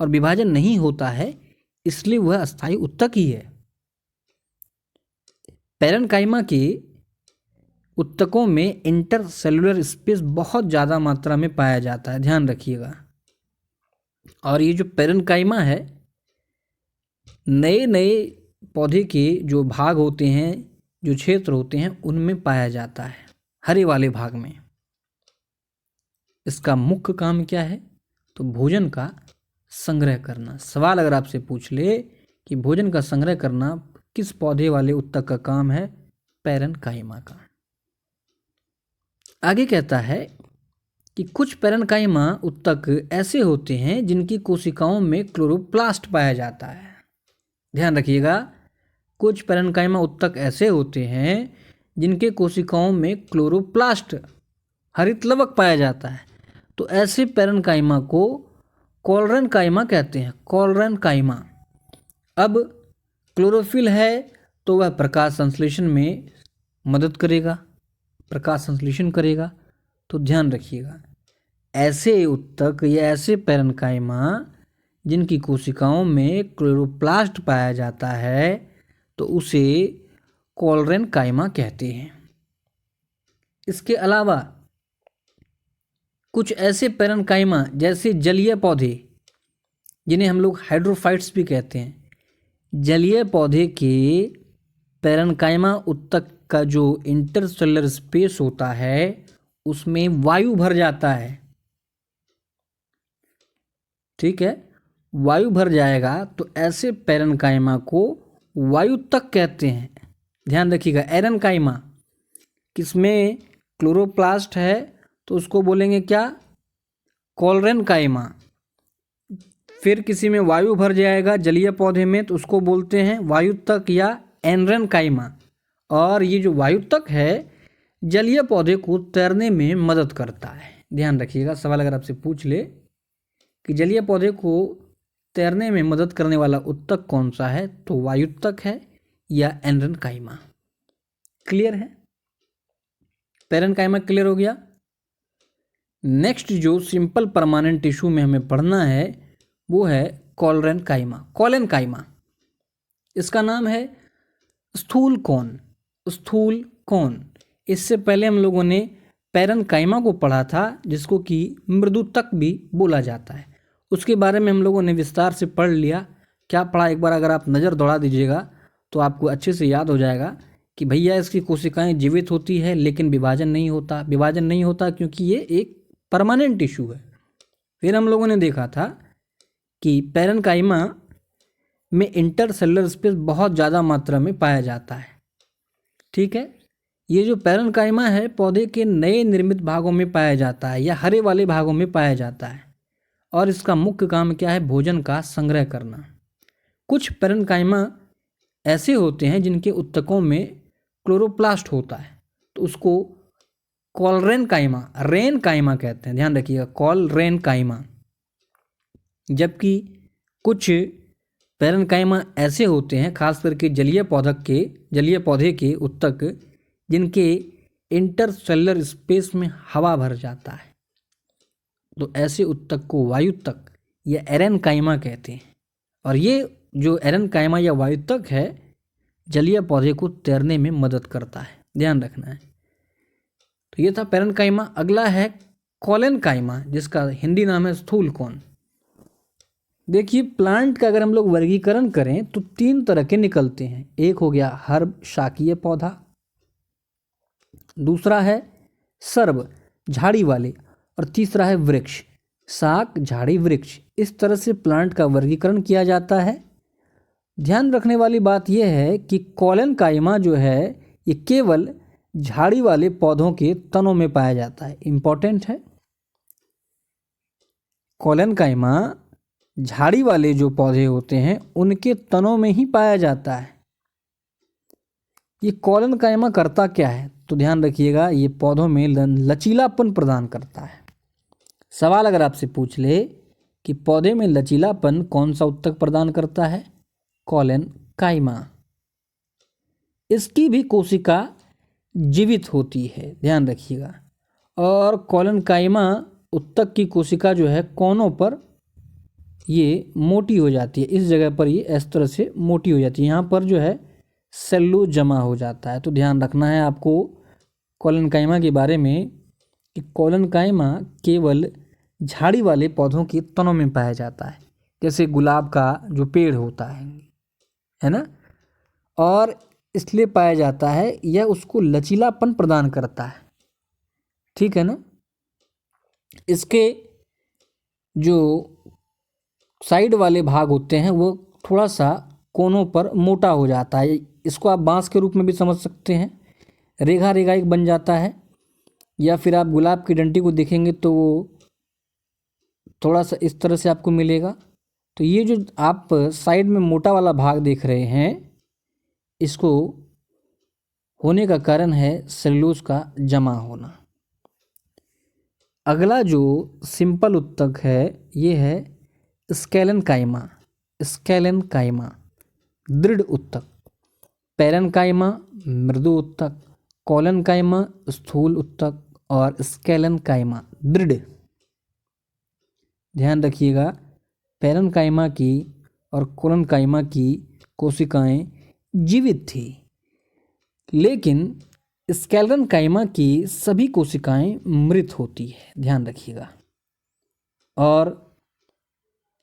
और विभाजन नहीं होता है इसलिए वह अस्थायी उत्तक ही है। पैरेन्काइमा के उत्तकों में इंटरसेलुलर स्पेस बहुत ज़्यादा मात्रा में पाया जाता है, ध्यान रखिएगा। और ये जो पैरेन्काइमा है, नए नए पौधे के जो भाग होते हैं, जो क्षेत्र होते हैं, उनमें पाया जाता है, हरे वाले भाग में। इसका मुख्य काम क्या है? तो भोजन का संग्रह करना। सवाल अगर आपसे पूछ ले कि भोजन का संग्रह करना किस पौधे वाले उत्तक का काम है? पैरेन्काइमा का। आगे कहता है कि कुछ पैरेन्काइमा उत्तक ऐसे होते हैं जिनकी कोशिकाओं में क्लोरोप्लास्ट पाया जाता है। ध्यान रखिएगा, कुछ पैरेन्काइमा उत्तक ऐसे होते हैं जिनके कोशिकाओं में क्लोरोप्लास्ट हरितलवक पाया जाता है। तो ऐसे पैरेन्काइमा को कॉलरेन्काइमा कहते हैं, कॉलरेन्काइमा। अब क्लोरोफिल है तो वह प्रकाश संश्लेषण में मदद करेगा, प्रकाश संश्लेषण करेगा। तो ध्यान रखिएगा, ऐसे उत्तक या ऐसे पैरेन्काइमा जिनकी कोशिकाओं में क्लोरोप्लास्ट पाया जाता है तो उसे कॉलरेन्काइमा कहते हैं। इसके अलावा कुछ ऐसे पैरेन्काइमा जैसे जलीय पौधे, जिन्हें हम लोग हाइड्रोफाइट्स भी कहते हैं, जलीय पौधे के पैरेन्काइमा उत्तक का जो इंटरसेलुलर स्पेस होता है उसमें वायु भर जाता है। ठीक है, वायु भर जाएगा तो ऐसे पैरेन्काइमा को वायुत्तक कहते हैं। ध्यान रखिएगा, एरेन्काइमा किसमें क्लोरोप्लास्ट है तो उसको बोलेंगे क्या, कॉलरेन्काइमा। फिर किसी में वायु भर जाएगा जलीय पौधे में तो उसको बोलते हैं वायुत्तक या एनरेन्काइमा। और ये जो वायुत्तक है जलीय पौधे को तैरने में मदद करता है। ध्यान रखिएगा, सवाल अगर आपसे पूछ ले कि जलीय पौधे को तैरने में मदद करने वाला उत्तक कौन सा है तो वायुत्तक है या एनरेन्काइमा। क्लियर है, पैरेन्काइमा क्लियर हो गया। नेक्स्ट जो सिंपल परमानेंट टिश्यू में हमें पढ़ना है वो है कॉलरेन्काइमा, कॉलेन्काइमा। इसका नाम है स्थूल कोन, स्थूल कोन। इससे पहले हम लोगों ने पैरेन्काइमा को पढ़ा था जिसको कि मृदुतक भी बोला जाता है। उसके बारे में हम लोगों ने विस्तार से पढ़ लिया। क्या पढ़ा, एक बार अगर आप नज़र दौड़ा दीजिएगा तो आपको अच्छे से याद हो जाएगा कि भैया इसकी कोशिकाएं जीवित होती है लेकिन विभाजन नहीं होता। विभाजन नहीं होता क्योंकि ये एक परमानेंट टिश्यू है। फिर हम लोगों ने देखा था कि पैरेन्काइमा में इंटरसेलुलर स्पेस बहुत ज़्यादा मात्रा में पाया जाता है। ठीक है, ये जो पैरेन्काइमा है पौधे के नए निर्मित भागों में पाया जाता है या हरे वाले भागों में पाया जाता है और इसका मुख्य काम क्या है, भोजन का संग्रह करना। कुछ पैरेन्काइमा ऐसे होते हैं जिनके उत्तकों में क्लोरोप्लास्ट होता है तो उसको कॉलरेन्काइमा, रेन्काइमा कहते हैं। ध्यान रखिएगा, कॉलरेन्काइमा। जबकि कुछ पैरेन्काइमा ऐसे होते हैं खास करके जलीय पौधे के उत्तक जिनके इंटरसेलुलर स्पेस में हवा भर जाता है तो ऐसे उत्तक को वायुत्तक या एरेन्काइमा कहते हैं। और ये जो एरेन्काइमा या वायुत्तक है जलीय पौधे को तैरने में मदद करता है, ध्यान रखना है। तो ये था पैरेन्काइमा। अगला है कॉलेन्काइमा जिसका हिंदी नाम है स्थूल कोन। देखिए, प्लांट का अगर हम लोग वर्गीकरण करें तो 3 तरह के निकलते हैं। एक हो गया हर्ब, शाकीय पौधा, दूसरा है सर्ब, झाड़ी वाले, और तीसरा है वृक्ष, शाक झाड़ी वृक्ष। इस तरह से प्लांट का वर्गीकरण किया जाता है। ध्यान रखने वाली बात यह है कि कॉलेन्काइमा जो है ये केवल झाड़ी वाले पौधों के तनों में पाया जाता है। इंपॉर्टेंट है, कॉलेन्काइमा झाड़ी वाले जो पौधे होते हैं उनके तनों में ही पाया जाता है। ये कॉलेन्काइमा करता क्या है तो ध्यान रखिएगा, ये पौधों में लचीलापन प्रदान करता है। सवाल अगर आपसे पूछ ले कि पौधे में लचीलापन कौन सा उत्तक प्रदान करता है, कॉलेन्काइमा। इसकी भी कोशिका जीवित होती है, ध्यान रखिएगा। और कॉलेन्काइमा उत्तक की कोशिका जो है कोनों पर ये मोटी हो जाती है। इस जगह पर ये इस तरह से मोटी हो जाती है, यहाँ पर जो है सेल्यूलोज जमा हो जाता है। तो ध्यान रखना है आपको कॉलेन्काइमा के बारे में कि कॉलेन्काइमा केवल झाड़ी वाले पौधों के तनों में पाया जाता है, जैसे गुलाब का जो पेड़ होता है ना। और इसलिए पाया जाता है यह उसको लचीलापन प्रदान करता है, ठीक है ना। इसके जो साइड वाले भाग होते हैं वो थोड़ा सा कोनों पर मोटा हो जाता है। इसको आप बांस के रूप में भी समझ सकते हैं, रेखा रेखा एक बन जाता है। या फिर आप गुलाब की डंडी को देखेंगे तो वो थोड़ा सा इस तरह से आपको मिलेगा। तो ये जो आप साइड में मोटा वाला भाग देख रहे हैं इसको होने का कारण है सेलुलोज का जमा होना। अगला जो सिंपल उत्तक है ये है स्केलेनकाइमा। स्केलेनकाइमा दृढ़ उत्तक, पैरेन्काइमा मृदु उत्तक, कोलेनकाइमा स्थूल उत्तक और स्केलेनकाइमा दृढ़। ध्यान रखिएगा, पैरेन्काइमा की और कोलेनकाइमा की कोशिकाएं जीवित थी, लेकिन स्केलेनकाइमा की सभी कोशिकाएं मृत होती है। ध्यान रखिएगा। और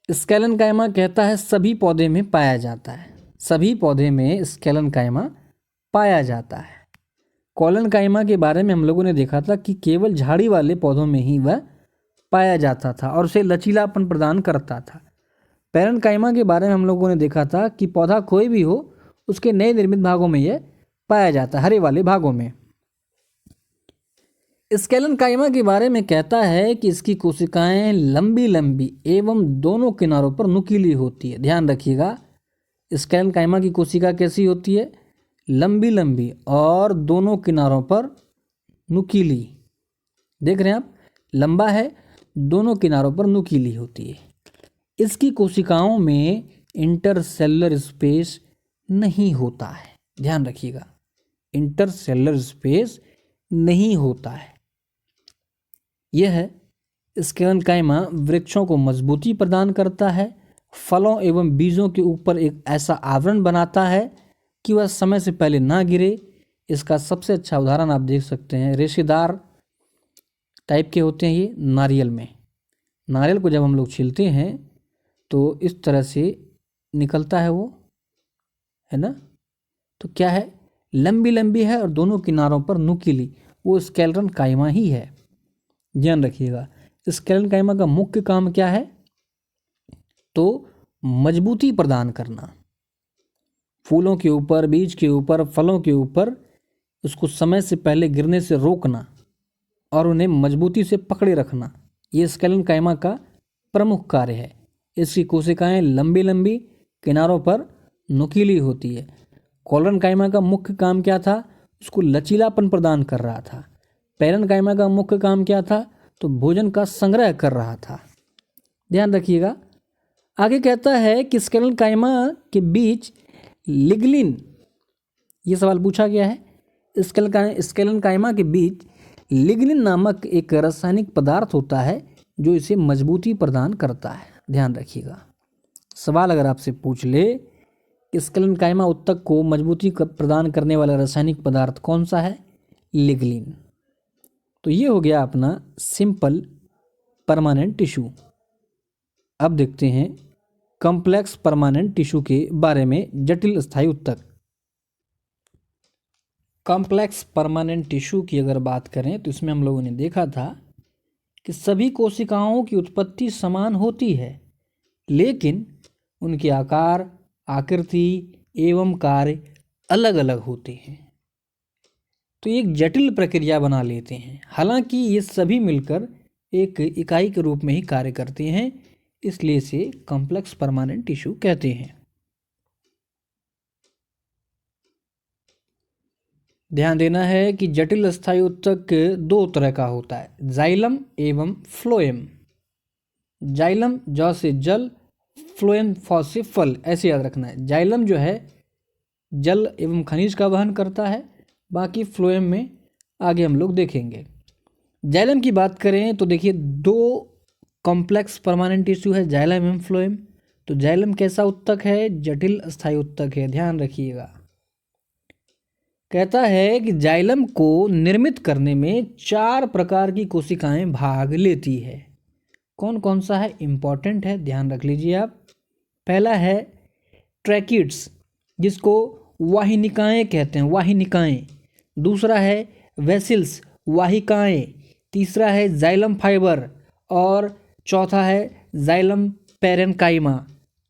स्केलेनकाइमा कहता है सभी पौधे में पाया जाता है, सभी पौधे में स्केलेनकाइमा पाया जाता है। कोलेनकाइमा के बारे में हम लोगों ने देखा था कि केवल झाड़ी वाले पौधों में ही वह पाया जाता था और उसे लचीलापन प्रदान करता था। पैरेन्काइमा के बारे में हम लोगों ने देखा था कि पौधा कोई भी हो उसके नए निर्मित भागों में यह पाया जाता है, हरे वाले भागों में। स्केलेनकाइमा के बारे में कहता है कि इसकी कोशिकाएं लंबी लंबी एवं दोनों किनारों पर नुकीली होती है। ध्यान रखिएगा, स्केलेनकाइमा की कोशिका कैसी होती है? लंबी लंबी और दोनों किनारों पर नुकीली। देख रहे हैं आप, लंबा है, दोनों किनारों पर नुकीली होती है। इसकी कोशिकाओं में इंटरसेलुलर स्पेस नहीं होता है। ध्यान रखिएगा, इंटरसेलुलर स्पेस नहीं होता है। यह स्केलेनकाइमा वृक्षों को मजबूती प्रदान करता है, फलों एवं बीजों के ऊपर एक ऐसा आवरण बनाता है कि वह समय से पहले ना गिरे। इसका सबसे अच्छा उदाहरण आप देख सकते हैं, रेशेदार टाइप के होते हैं ये नारियल में। नारियल को जब हम लोग छीलते हैं तो इस तरह से निकलता है वो, है ना। तो क्या है, लंबी लंबी है और दोनों किनारों पर नुकीली, वो स्केलेनकाइमा ही है। ध्यान रखिएगा, स्केलेनकाइमा का मुख्य काम क्या है? तो मजबूती प्रदान करना, फूलों के ऊपर, बीज के ऊपर, फलों के ऊपर उसको समय से पहले गिरने से रोकना और उन्हें मजबूती से पकड़े रखना, ये स्केलेनकाइमा का प्रमुख कार्य है। इसकी कोशिकाएं लंबी लंबी, किनारों पर नुकीली होती है। कोलेनकाइमा का मुख्य काम क्या था? उसको लचीलापन प्रदान कर रहा था। पैरेन्काइमा का मुख्य काम क्या था? तो भोजन का संग्रह कर रहा था। ध्यान रखिएगा। आगे कहता है कि स्केलेनकाइमा के बीच लिग्निन, ये सवाल पूछा गया है। स्केलेनकाइमा के बीच लिग्निन नामक एक रासायनिक पदार्थ होता है जो इसे मजबूती प्रदान करता है। ध्यान रखिएगा, सवाल अगर आपसे पूछ ले कि स्केलेनकाइमा उत्तक को मजबूती प्रदान करने वाला रासायनिक पदार्थ कौन सा है? लिग्निन। तो ये हो गया अपना सिंपल परमानेंट टिश्यू। अब देखते हैं कॉम्प्लेक्स परमानेंट टिश्यू के बारे में, जटिल स्थायी उत्तक। कॉम्प्लेक्स परमानेंट टिश्यू की अगर बात करें तो इसमें हम लोगों ने देखा था कि सभी कोशिकाओं की उत्पत्ति समान होती है, लेकिन उनके आकार, आकृति एवं कार्य अलग अलग होते हैं। तो एक जटिल प्रक्रिया बना लेते हैं। हालांकि ये सभी मिलकर एक इकाई के रूप में ही कार्य करते हैं, इसलिए इसे कॉम्प्लेक्स परमानेंट टिश्यू कहते हैं। ध्यान देना है कि जटिल स्थायी उत्तक दो तरह का होता है, जाइलम एवं फ्लोएम। जाइलम ज से जल, फ्लोएम फ से फल, ऐसे याद रखना है। जाइलम जो है जल एवं खनिज का वहन करता है, बाकी फ्लोएम में आगे हम लोग देखेंगे। जाइलम की बात करें तो देखिए, दो कॉम्प्लेक्स परमानेंट टिश्यू है, जाइलम एवं फ्लोएम। तो जाइलम कैसा उत्तक है? जटिल स्थायी उत्तक है। ध्यान रखिएगा। कहता है कि जाइलम को निर्मित करने में 4 प्रकार की कोशिकाएं भाग लेती है। कौन कौन सा है? इंपॉर्टेंट है, ध्यान रख लीजिए आप। पहला है ट्रैकिड्स, जिसको वाहिनिकाएं कहते हैं, वाहिनिकाएं। दूसरा है वेसिल्स, वाहिकाएं। तीसरा है जाइलम फाइबर और चौथा है जाइलम पैरेन्काइमा।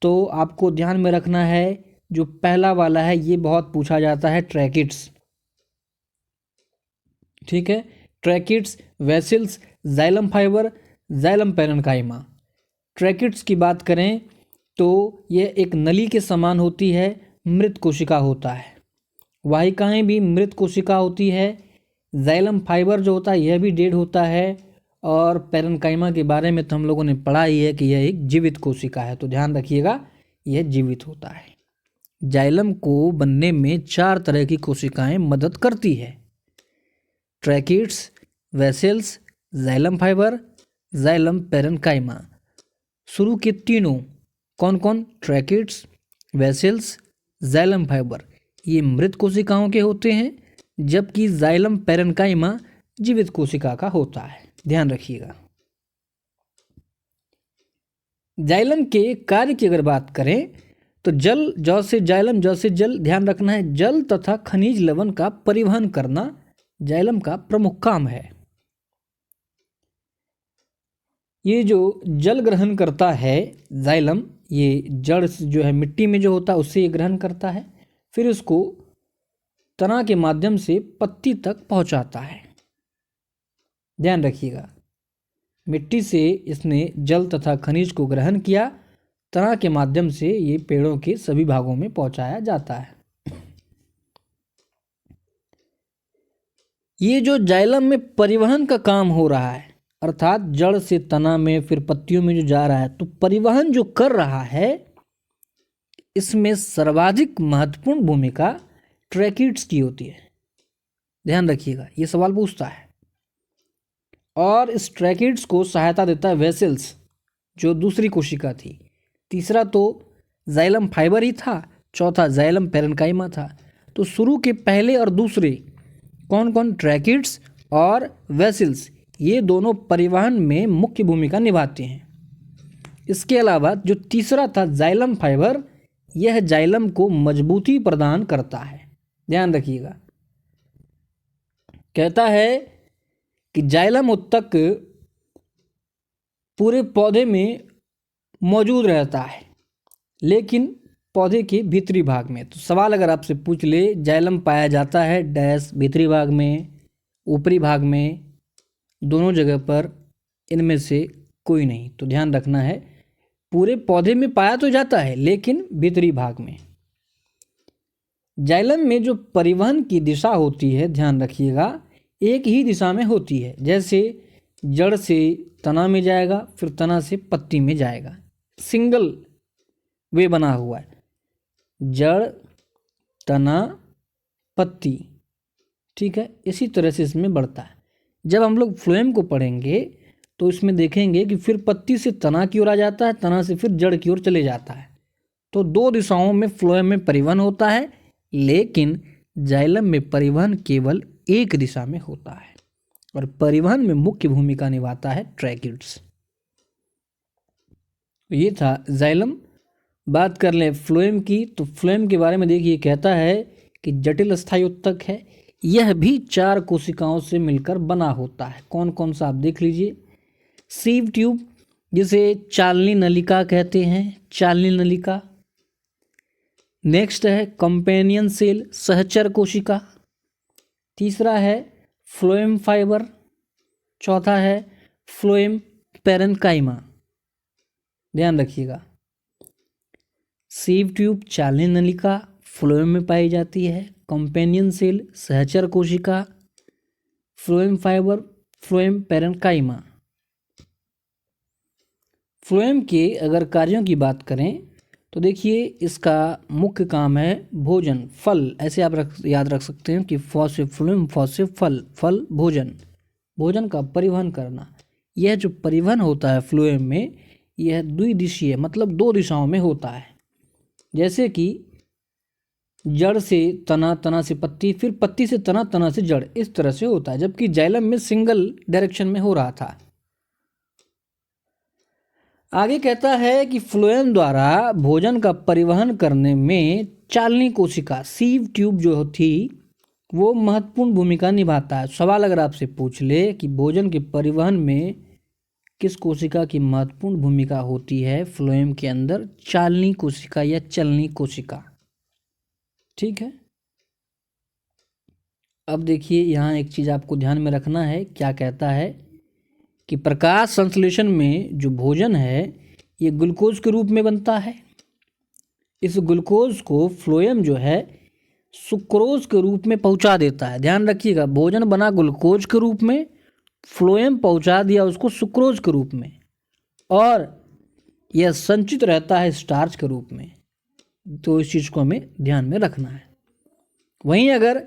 तो आपको ध्यान में रखना है, जो पहला वाला है ये बहुत पूछा जाता है, ट्रैकिड्स। ठीक है, tracheids, vessels, xylem fibre, xylem parenchyma. Tracheids की बात करें तो यह एक नली के समान होती है, मृत कोशिका होता है। वाहिकाएं भी मृत कोशिका होती है। जाइलम फाइबर जो होता है यह भी डेड होता है। और पैरेन्काइमा के बारे में तो हम लोगों ने पढ़ा ही है कि यह एक जीवित कोशिका है, तो ध्यान रखिएगा यह जीवित होता है। जाइलम को बनने में 4 तरह की कोशिकाएं मदद करती है: tracheids, vessels, xylem fibre, xylem parenchyma. शुरू के तीनों कौन कौन? ट्रैकिड्स, वेसल्स, जाइलम फाइबर, ये मृत कोशिकाओं के होते हैं, जबकि जाइलम पैरेन्काइमा जीवित कोशिका का होता है। ध्यान रखिएगा। जाइलम के कार्य की अगर बात करें तो जल जौ से जाइलम, जौ से जल, ध्यान रखना है, जल तथा खनिज लवण का परिवहन करना जाइलम का प्रमुख काम है। ये जो जल ग्रहण करता है जाइलम, ये जड़ जो है मिट्टी में जो होता है उससे ये ग्रहण करता है, फिर उसको तना के माध्यम से पत्ती तक पहुंचाता है। ध्यान रखिएगा, मिट्टी से इसने जल तथा खनिज को ग्रहण किया, तना के माध्यम से ये पेड़ों के सभी भागों में पहुंचाया जाता है। ये जो जाइलम में परिवहन का काम हो रहा है, अर्थात जड़ से तना में फिर पत्तियों में जो जा रहा है, तो परिवहन जो कर रहा है इसमें सर्वाधिक महत्वपूर्ण भूमिका ट्रैकिड्स की होती है। ध्यान रखिएगा, ये सवाल पूछता है। और इस ट्रैकिड्स को सहायता देता है वेसल्स, जो दूसरी कोशिका थी। तीसरा तो जाइलम फाइबर ही था, चौथा जाइलम पैरेन्काइमा था। तो शुरू के पहले और दूसरे कौन कौन? ट्रैकिड्स और वेसल्स, ये दोनों परिवहन में मुख्य भूमिका निभाते हैं। इसके अलावा जो तीसरा था जाइलम फाइबर, यह जाइलम को मजबूती प्रदान करता है। ध्यान रखिएगा, कहता है कि जाइलम उत्तक पूरे पौधे में मौजूद रहता है, लेकिन पौधे के भीतरी भाग में। तो सवाल अगर आपसे पूछ ले, जाइलम पाया जाता है डैश भीतरी भाग में, ऊपरी भाग में, दोनों जगह पर, इनमें से कोई नहीं। तो ध्यान रखना है, पूरे पौधे में पाया तो जाता है लेकिन भीतरी भाग में। जाइलम में जो परिवहन की दिशा होती है, ध्यान रखिएगा, एक ही दिशा में होती है। जैसे जड़ से तना में जाएगा, फिर तना से पत्ती में जाएगा, सिंगल वे बना हुआ है, जड़ तना पत्ती। ठीक है, इसी तरह से इसमें बढ़ता है। जब हम लोग फ्लोएम को पढ़ेंगे तो इसमें देखेंगे कि फिर पत्ती से तना की ओर आ जाता है, तना से फिर जड़ की ओर चले जाता है। तो 2 दिशाओं में फ्लोएम में परिवहन होता है, लेकिन जाइलम में परिवहन केवल एक दिशा में होता है और परिवहन में मुख्य भूमिका निभाता है ट्रैकिड्स। ये था जाइलम। बात कर लें फ्लोएम की, तो फ्लोएम के बारे में देखिए, कहता है कि जटिल स्थायी उत्तक है, यह भी 4 कोशिकाओं से मिलकर बना होता है। कौन कौन सा आप देख लीजिए। सीव ट्यूब, जिसे चालनी नलिका कहते हैं, चालनी नलिका। नेक्स्ट है कंपेनियन सेल, सहचर कोशिका। तीसरा है फ्लोएम फाइबर। चौथा है फ्लोएम पैरेन्काइमा। ध्यान रखिएगा, सीव ट्यूब चालनी नलिका फ्लोएम में पाई जाती है, कंपेनियन सेल सहचर कोशिका, phloem fibre phloem parenchyma. Phloem के अगर कार्यों की बात करें तो देखिए, इसका मुख्य काम है भोजन, फल। ऐसे आप याद रख सकते हैं कि फ से फ्लोएम, फ से फल, फल भोजन, भोजन का परिवहन करना। यह जो परिवहन होता है फ्लोएम में, यह द्विदिशीय, मतलब 2 दिशाओं में होता है। जैसे कि जड़ से तना, तना से पत्ती, फिर पत्ती से तना, तना से जड़, इस तरह से होता है। जबकि जाइलम में सिंगल डायरेक्शन में हो रहा था। आगे कहता है कि फ्लोएम द्वारा भोजन का परिवहन करने में चालनी कोशिका, सीव ट्यूब जो थी, वो महत्वपूर्ण भूमिका निभाता है। सवाल अगर आपसे पूछ ले कि भोजन के परिवहन में किस कोशिका की महत्वपूर्ण भूमिका होती है फ्लोएम के अंदर, चालनी कोशिका या चलनी कोशिका। ठीक है, अब देखिए यहाँ एक चीज़ आपको ध्यान में रखना है। क्या कहता है कि प्रकाश संश्लेषण में जो भोजन है ये ग्लूकोज के रूप में बनता है। इस ग्लूकोज को फ्लोएम जो है सुक्रोज के रूप में पहुंचा देता है। ध्यान रखिएगा, भोजन बना ग्लूकोज के रूप में, फ्लोएम पहुंचा दिया उसको सुक्रोज के रूप में, और यह संचित रहता है स्टार्च के रूप में। तो इस चीज़ को हमें ध्यान में रखना है। वहीं अगर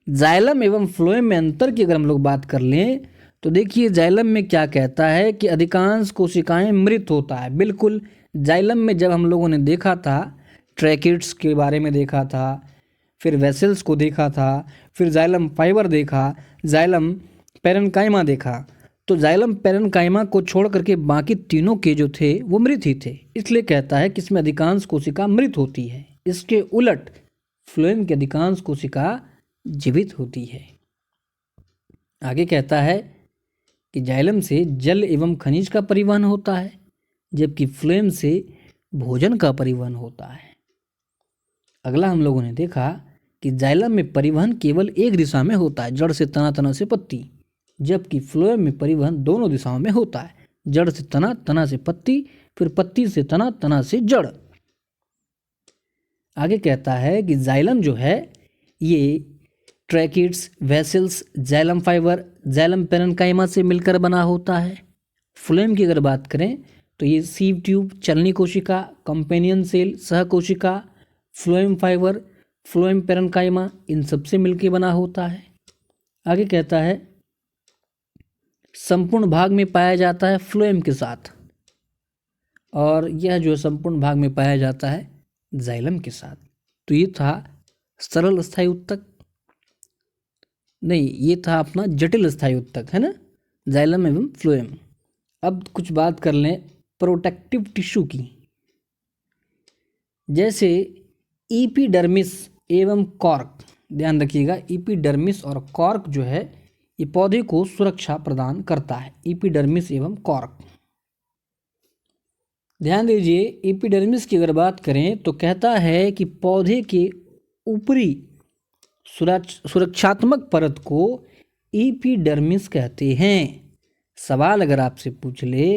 जाइलम एवं फ्लोएम में अंतर की अगर हम लोग बात कर लें तो देखिए जाइलम में क्या कहता है कि अधिकांश कोशिकाएं मृत होता है। बिल्कुल, जाइलम में जब हम लोगों ने देखा था, ट्रैकिड्स के बारे में देखा था, फिर वेसल्स को देखा था, फिर जाइलम फाइबर देखा, जाइलम पेरेन्काइमा देखा, तो जाइलम पेरेन्काइमा को छोड़ करके बाकी तीनों के जो थे वो मृत ही थे। इसलिए कहता है कि इसमें अधिकांश कोशिका मृत होती है। इसके उलट फ्लोएम की अधिकांश कोशिका जीवित होती है। आगे कहता है कि जाइलम से जल एवं खनिज का परिवहन होता है, जबकि फ्लोएम से भोजन का परिवहन होता है। अगला हम लोगों ने देखा कि जाइलम में परिवहन केवल एक दिशा में होता है, जड़ से तना, तना से पत्ती, जबकि फ्लोएम में परिवहन दोनों दिशाओं में होता है, जड़ से तना, तना से पत्ती, फिर पत्ती से तना, तना से जड़। आगे कहता है कि जाइलम जो है ये tracheids, vessels, xylem fibre, xylem parenchyma से मिलकर बना होता है। फ्लोएम की अगर बात करें तो ये सीव ट्यूब, चलनी कोशिका, कंपेनियन सेल, सह कोशिका, फ्लोएम फाइबर, फ्लोएम पेरेन्काइमा, इन सबसे मिलकर बना होता है। आगे कहता है संपूर्ण भाग में पाया जाता है फ्लोएम के साथ, और यह जो संपूर्ण भाग में पाया जाता है जाइलम के साथ। तो ये था सरल स्थायी उत्तक, नहीं ये था अपना जटिल स्थायी उत्तक, है ना, जाइलम एवं फ्लोएम। अब कुछ बात कर लें प्रोटेक्टिव टिश्यू की, जैसे ईपीडर्मिस एवं कॉर्क। ध्यान रखिएगा, ईपीडर्मिस और कॉर्क जो है ये पौधे को सुरक्षा प्रदान करता है। ईपीडर्मिस एवं कॉर्क, ध्यान दीजिए, ईपीडर्मिस की अगर बात करें तो कहता है कि पौधे के ऊपरी सुरक्षात्मक परत को ईपीडर्मिस कहते हैं। सवाल अगर आपसे पूछ ले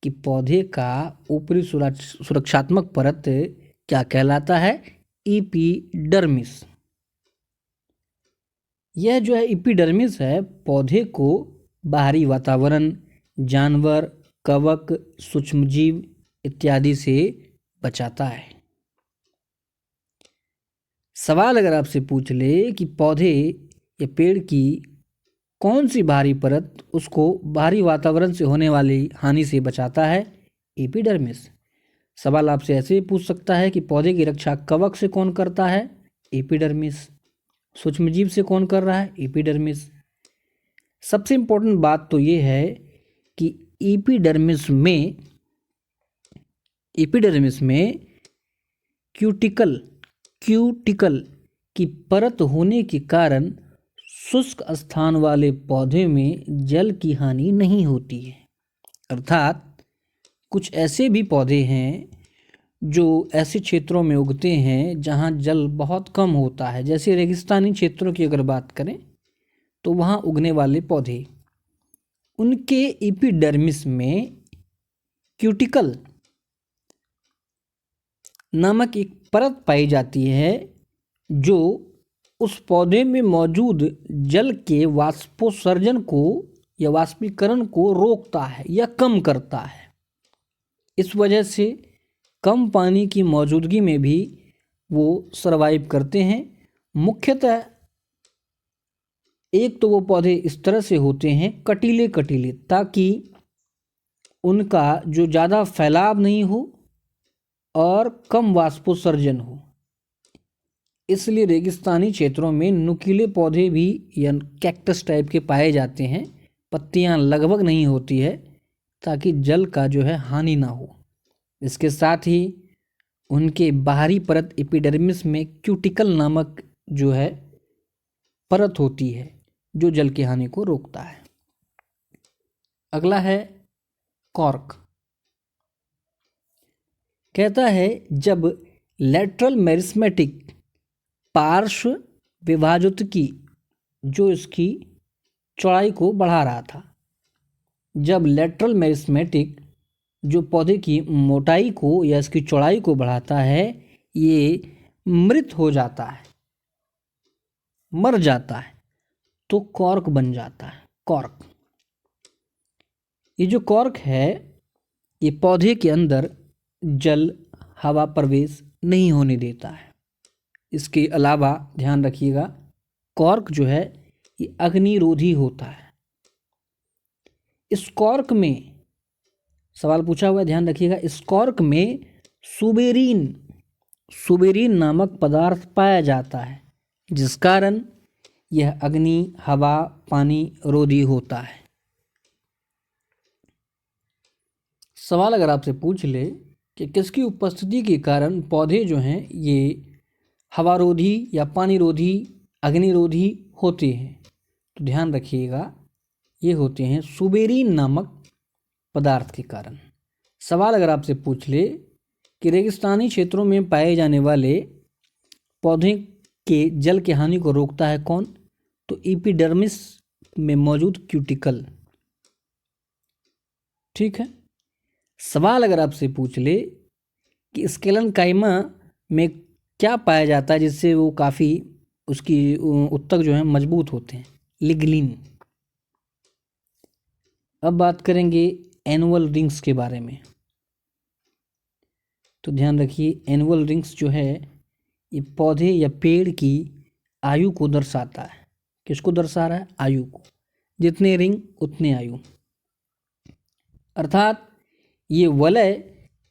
कि पौधे का ऊपरी सुरक्षात्मक परत क्या कहलाता है, ईपीडर्मिस। यह जो है ईपीडर्मिस है, पौधे को बाहरी वातावरण, जानवर, कवक, सूक्ष्मजीव इत्यादि से बचाता है। सवाल अगर आपसे पूछ ले कि पौधे या पेड़ की कौन सी बाहरी परत उसको बाहरी वातावरण से होने वाली हानि से बचाता है, एपिडर्मिस। सवाल आपसे ऐसे ही पूछ सकता है कि पौधे की रक्षा कवक से कौन करता है, एपिडर्मिस। सूक्ष्मजीव से कौन कर रहा है, एपिडर्मिस। सबसे इम्पोर्टेंट बात तो ये है कि एपिडर्मिस में क्यूटिकल की परत होने के कारण शुष्क स्थान वाले पौधे में जल की हानि नहीं होती है। अर्थात कुछ ऐसे भी पौधे हैं जो ऐसे क्षेत्रों में उगते हैं जहाँ जल बहुत कम होता है, जैसे रेगिस्तानी क्षेत्रों की अगर बात करें तो वहाँ उगने वाले पौधे, उनके एपिडर्मिस में क्यूटिकल नामक एक परत पाई जाती है जो उस पौधे में मौजूद जल के वाष्पोत्सर्जन को या वाष्पीकरण को रोकता है या कम करता है। इस वजह से कम पानी की मौजूदगी में भी वो सरवाइव करते हैं। मुख्यतः एक तो वो पौधे इस तरह से होते हैं कटीले, ताकि उनका जो ज़्यादा फैलाव नहीं हो और कम वाष्पोत्सर्जन हो। इसलिए रेगिस्तानी क्षेत्रों में नुकीले पौधे भी या कैक्टस टाइप के पाए जाते हैं, पत्तियां लगभग नहीं होती है ताकि जल का जो है हानि ना हो। इसके साथ ही उनके बाहरी परत एपिडर्मिस में क्यूटिकल नामक जो है परत होती है जो जल की हानि को रोकता है। अगला है कॉर्क। कहता है जब लेटरल मेरिस्मेटिक पार्श्व विभाजोत्की जो इसकी चौड़ाई को बढ़ा रहा था, जब लेटरल मेरिस्मेटिक जो पौधे की मोटाई को या इसकी चौड़ाई को बढ़ाता है, ये मृत हो जाता है, मर जाता है तो कॉर्क बन जाता है, कॉर्क। ये जो कॉर्क है ये पौधे के अंदर जल हवा प्रवेश नहीं होने देता है। इसके अलावा ध्यान रखिएगा, कॉर्क जो है ये अग्निरोधी होता है। इस कॉर्क में सवाल पूछा हुआ है, ध्यान रखिएगा, इस कॉर्क में सुबेरीन सुबेरीन नामक पदार्थ पाया जाता है, जिस कारण यह अग्नि, हवा, पानी रोधी होता है। सवाल अगर आपसे पूछ ले कि किसकी उपस्थिति के कारण पौधे जो हैं ये हवारोधी या पानीरोधी, अग्निरोधी होते हैं, तो ध्यान रखिएगा ये होते हैं सुबेरीन नामक पदार्थ के कारण। सवाल अगर आपसे पूछ ले कि रेगिस्तानी क्षेत्रों में पाए जाने वाले पौधे के जल की हानि को रोकता है कौन, तो एपिडर्मिस में मौजूद क्यूटिकल। ठीक है। सवाल अगर आपसे पूछ ले कि स्केलन काइमा में क्या पाया जाता है जिससे वो काफ़ी उसकी उत्तक जो है मजबूत होते हैं, लिग्निन। अब बात करेंगे एनुअल रिंग्स के बारे में। तो ध्यान रखिए, एनुअल रिंग्स जो है ये पौधे या पेड़ की आयु को दर्शाता है। किसको दर्शा रहा है? आयु को। जितने रिंग उतने आयु, अर्थात ये वलय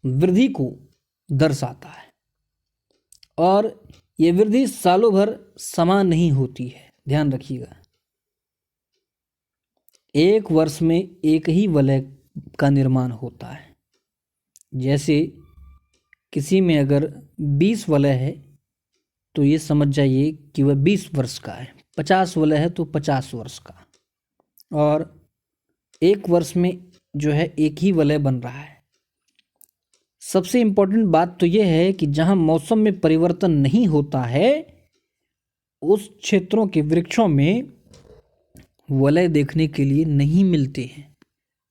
वृद्धि को दर्शाता है और ये वृद्धि सालों भर समान नहीं होती है। ध्यान रखिएगा, एक वर्ष में एक ही वलय का निर्माण होता है। जैसे किसी में अगर 20 वलय है तो ये समझ जाइए कि वह 20 वर्ष का है, 50 वलय है तो 50 वर्ष का, और एक वर्ष में जो है एक ही वलय बन रहा है। सबसे इम्पोर्टेंट बात तो यह है कि जहाँ मौसम में परिवर्तन नहीं होता है उस क्षेत्रों के वृक्षों में वलय देखने के लिए नहीं मिलते हैं।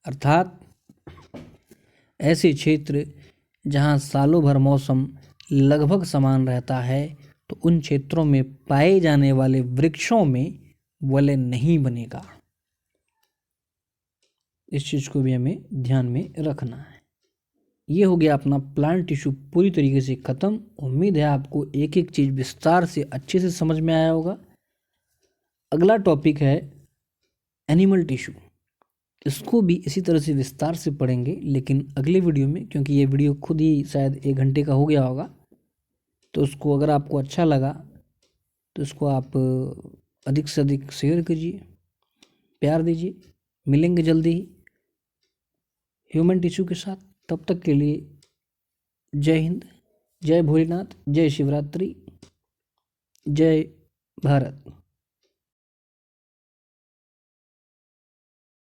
अर्थात ऐसे क्षेत्र जहाँ सालों भर मौसम लगभग समान रहता है तो उन क्षेत्रों में पाए जाने वाले वृक्षों में वलय नहीं बनेगा। इस चीज़ को भी हमें ध्यान में रखना है। ये हो गया अपना प्लांट टिश्यू पूरी तरीके से ख़त्म। उम्मीद है आपको एक एक चीज़ विस्तार से अच्छे से समझ में आया होगा। अगला टॉपिक है एनिमल टिश्यू। इसको भी इसी तरह से विस्तार से पढ़ेंगे, लेकिन अगले वीडियो में, क्योंकि ये वीडियो खुद ही शायद 1 घंटे का हो गया होगा। तो उसको अगर आपको अच्छा लगा तो इसको आप अधिक से अधिक शेयर कीजिए, प्यार दीजिए। मिलेंगे जल्दी ही ह्यूमन टिश्यू के साथ। तब तक के लिए जय हिंद, जय भोलेनाथ, जय शिवरात्रि, जय भारत।